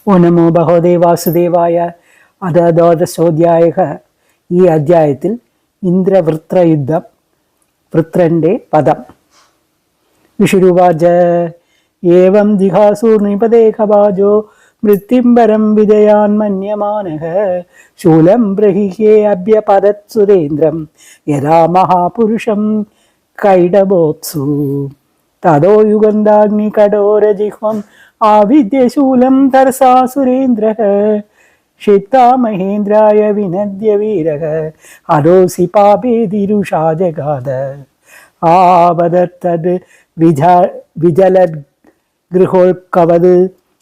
ഓ നമോ ഭഗവതേ വാസുദേവായ. അഥ ദ്വാദശോധ്യായ. ഈ അധ്യായത്തിൽ ഇന്ദ്രവൃത്രയുദ്ധം, വൃത്രന്റെ പദം. വിഷുരുവാച ഏവം ജിഹാസൂർനിപദേഹവാജോ മൃത്യുംബരം വിജയാൻ മന്യമാനഃ ശൂലം പ്രഹിഹ്യേ അഭ്യപതത് സുരേന്ദ്രം യഥാ മഹാപുരുഷം കൈഡബോത്സു തതോ യുഗന്ധാഗ്നികഠോരജിഹ്വം ആവിദ്യശൂലം തർസാ സുരേന്ദ്രഃ ക്ഷിപ്താ മഹേന്ദ്രായ വിനദ്യ വീരഃ ഹരോസി പാപേതിരുഷാ ജഗാദ ആവദത്തത് വിജലദ് ഗൃഹോൽക്കവത്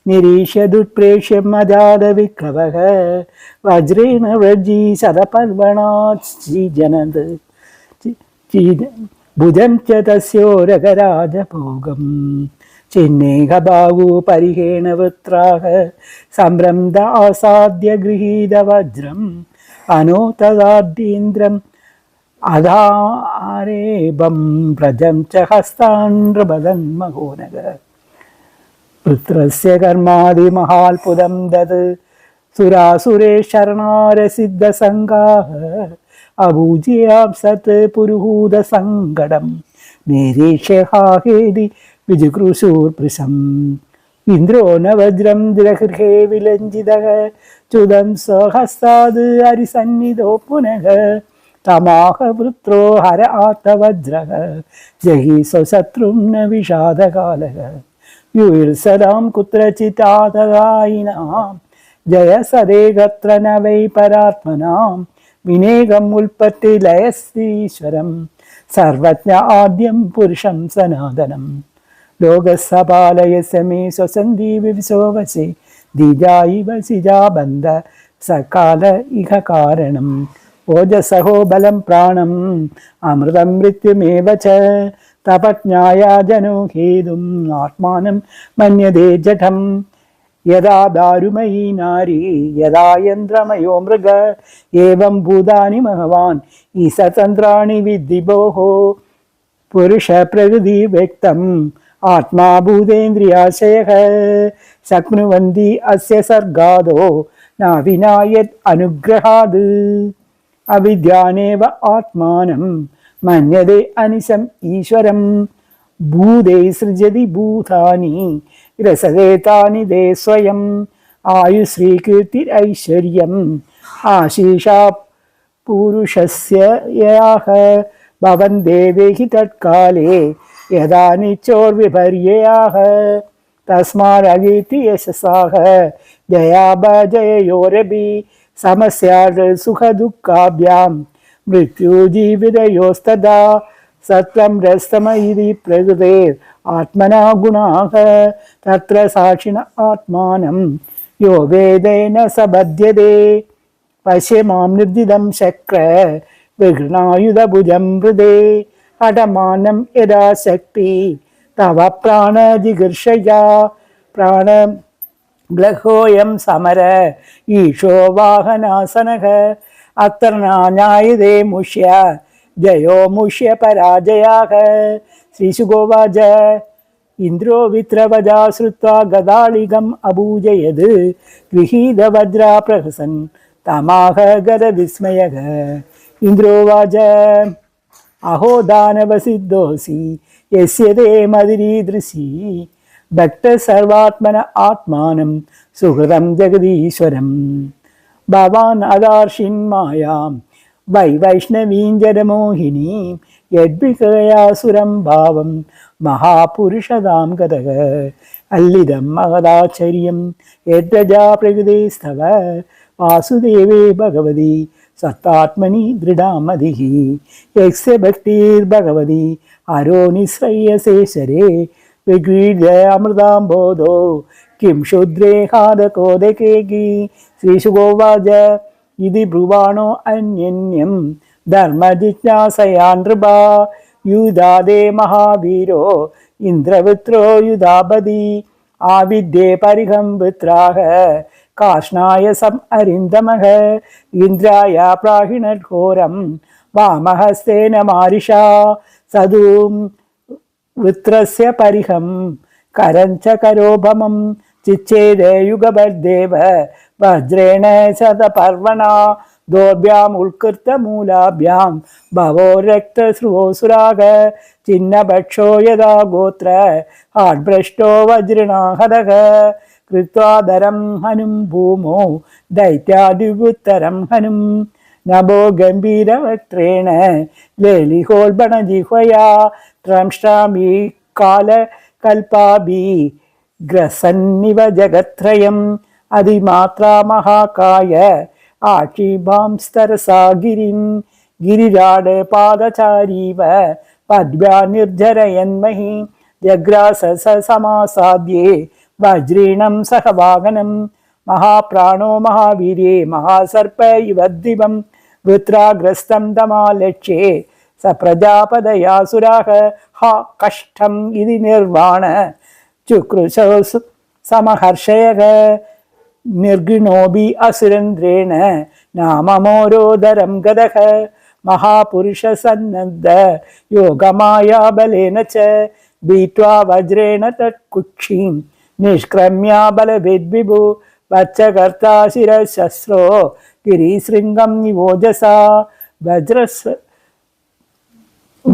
നിരീക്ഷ്യ ദുഷ്പ്രേക്ഷ്യം അജാത വിക്രവഃ വജ്രേണ വ്രജീ ശതപർവണാജനത് ഭുജം ച തസ്യോരകരാജഭോഗം ചിന്നേഹബാഹു പരിഹേണ വൃത്രാഹ സംരംധ ആസാദ്യ ഗൃഹീത വജ്രം അനോതദാദ്യീന്ദ്രം അധാരേബം പ്രജം ച ഹസ്താൻബദൻ മഹോനഗ പുത്രസ്യ കർമാദി മഹാത്ഭുതം ദത് സുരാസുരേ ശരണാരസിദ്ധ സംഘാഃ അഭൂജ്യാം സത് പുരുഹൂത സങ്കടം നിരീക്ഷ്യാഹേതി വിജുകൃശൂർപൃശം ഇന്ദ്രോ ന വജ്രം ദ്രഹൃഹേ വിലഞ്ജിതഃ ചുദം സ്വഹസ്താദ് അരിസന്നിധോ പുനഃ തമാഹ വൃത്രോ ഹര ആത്തവജ്രഃ ജഹി സ്വശത്രും ന വിഷാദകാലഃ യുയിൽസദാം കുത്രചിത്താതഗായിനാം ജയ സദേകത്ര ന വൈ പരാത്മനാം വിനേകം ഉൽപ്പത്തി ലയസ്തീശ്വരം സർവജ്ഞ ആദ്യം പുരുഷം സനാതനം ലോകസപാലയസ്യ മേ സ്വസന്ധി വിവിശോവസി ദ്വിജായിവ സിജാബന്ധ സകാല ഇഹ കാരണം ഓജസഹോ ബലം പ്രാണം അമൃതം മൃത്യുമേവ ച തപജ്ഞായ ജനോ ഹേതും ആത്മാനം മന്യതേ ജഠം യഥാ ദാരുമയീ നാരീ യഥാ യന്ത്രമയോ മൃഗ ഏവം ഭൂതാനി ഭഗവാൻ ഈസതന്ത്രാണി വിദ്ധി ഭോഃ പുരുഷ പ്രകൃതി വ്യക്തം ആത്മാ ഭൂതേന്ദ്രിയാശയഃ ശക്നുവന്തി അസ്യ സർഗാദോ നാവിനായത് അനുഗ്രഹാത് അവിദ്യാനേവ ആത്മാനം മന്യതേ അനിശം ഈശ്വരം ഭൂതേ സൃജതി ഭൂതാനി രസതേതാനി ദേ സ്വയം ആയുശ്രീകീർത്തിരൈശ്വര്യം ആശീഷാ പുരുഷസ്യ യാഃ ഭവന്തേ വേഹി തത്കാലേ യഥാ നിച്ചോർവിപര്യാഃ തസ്മാദകീർത്തി യശസാഃ ജയാപജയയോരപി സമസ്യാത് സുഖദുഃഖാഭ്യാം മൃത്യുജീവിതയോസ്തദാ സത്വം രസതമ ഇതി പ്രകൃതേർ ആത്മനാ ഗുണാഃ തത്ര സാക്ഷിണ ആത്മാനം യോ വേദേന സബധ്യതേ പശ്യ മാം നിർജിതം ശക്ര വിഘ്നായുധഭുജം ഹൃദേ ഹഠമാനം യഥാ ശക്തി തവ പ്രാണജിഗർഷയാ പ്രാണ ഗ്ലഹോയം സമര ഈശോ വാഹനാസനഃ അത്ര നാനായതേ മുഷ്യ ജയോ മുഷ്യ പരാജയാഃ ശ്രീശുകോവാച ഇന്ദ്രോ വിത്രവജാ ശ്രുത്വാ ഗദാളികം അഭൂജയത് ഗൃഹീതവജ്രാ പ്രഹസൻ തമാഹ ഗദവിസ്മയഃ ഇന്ദ്രോവാച അഹോ ദാനവസിദ്ധോസി യസ്യ തേ മതിരീദൃശി ഭക്ത സർവാത്മന ആത്മാനം സുഹൃതം ജഗദീശ്വരം ഭവാൻ അദാർഷിന്മായാം വൈ വൈഷ്ണവീഞ്ജനമോഹിനീം യദ്വികയാസുരം ഭാവം മഹാപുരുഷതാം ഗതഃ അല്ലിതം മഹദാശ്ചര്യം യദ്രജാ പ്രകൃതേസ്തവ വാസുദേവേ ഭഗവതി സത്താത്മനി ദൃഢാമതിഃ യസ്യ ഭക്തിർഭഗവതി ഹരോ നിശ്രയസേശ്വരേ വിഗീഢ്യ അമൃതാംബോധോ കിം ശൂദ്രേ ഹാദകോദകേകി ശ്രീശുകോവാച ഇതി ബ്രുവാണോ അന്യന്യം ധർമ്മജിജ്ഞാസയാ നൃപാ യുധാദേ മഹാവീരോ ഇന്ദ്രവൃത്രോ യുധാപതി ആവിദ്യേ പരിഹം വൃത്രാഃ കാഷ്ണായ സം അരിന്ദമഃ ഇന്ദ്രായ പ്രാഹിണഘോരം വാമഹസ്തേന മാരിഷാ സദൂം വൃത്രസ്യ പരിഹം കരഞ്ച കരോപമം चिच्छेदे युगबद्देव वज्रेण शतपर्वणा दोर्भ्याम् उल्कृतमूलाभ्यां भवो रक्तस्रुवोऽसुराग चिन्नभक्षो यदा गोत्र हाड्भ्रष्टो वज्रिणा हदः कृत्वा दरं हनुं भूमौ दैत्यादिवुत्तरं हनुं नभो गम्भीरवक्त्रेण लेलिहोल्बणजिह्वया त्रंष्टामि कालकल्पाभि ग्रसन्निव जगत्त्रयम् अधिमात्रा महाकाय आक्षिभांस्तरसा गिरिं गिरिराड पादचारीव पद्भ्या निर्जरयन्महि जग्रास समासाद्ये वज्रीणं सह वाहनं महाप्राणो महावीर्ये महासर्प इव दिवं वृत्राग्रस्तं दमालक्ष्ये स प्रजापदयासुराः हा कष्टम् इति निर्वाण चुक्रुशौ समहर्षयः निर्गुणोऽपि असुरेन्द्रेण नाममोरोदरं गदः महापुरुषसन्नद्ध योगमायाबलेन च भीत्वा वज्रेण तत्कुक्षिं निष्क्रम्या बलविद्विभु वत्सकर्ता शिरशस्रो गिरिशृङ्गं निवोजसा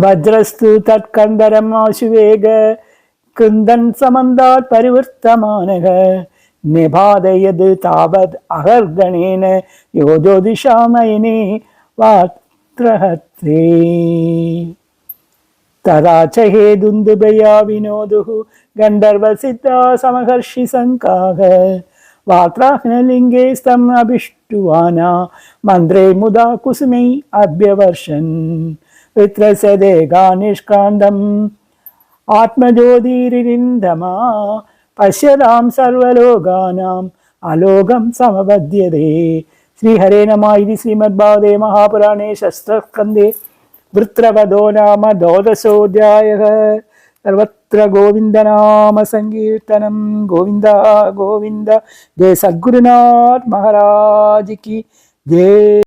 वज्रस्तु तत्कन्दरम् आशुवेग कृन्दन् समन्दात् परिवर्तमानः निबाधयद् तावद् अहर्गणेन योजो दिशामयिने वात्रहत्रे तदा च हे दुन्दुभया विनोदुः गन्धर्वसिद्धा समहर्षि शङ्काः वात्राह्नलिङ्गे स्तम् अभिष्टुवाना मन्द्रे मुदा कुसुमै अभ्यवर्षन् वित्रसदेगा निष्कान्दम् आत्मज्योतिरिन्दमा पश्यतां सर्वलोकानाम् अलोकं समपद्यते श्रीहरे नमः इति श्रीमद्भागवते महापुराणे षष्ठस्कन्धे वृत्रवधो नाम द्वादशोऽध्यायः सर्वत्र गोविन्दनाम संकीर्तनं गोविन्द गोविन्द जय सद्गुरुनाथ महाराज की जय।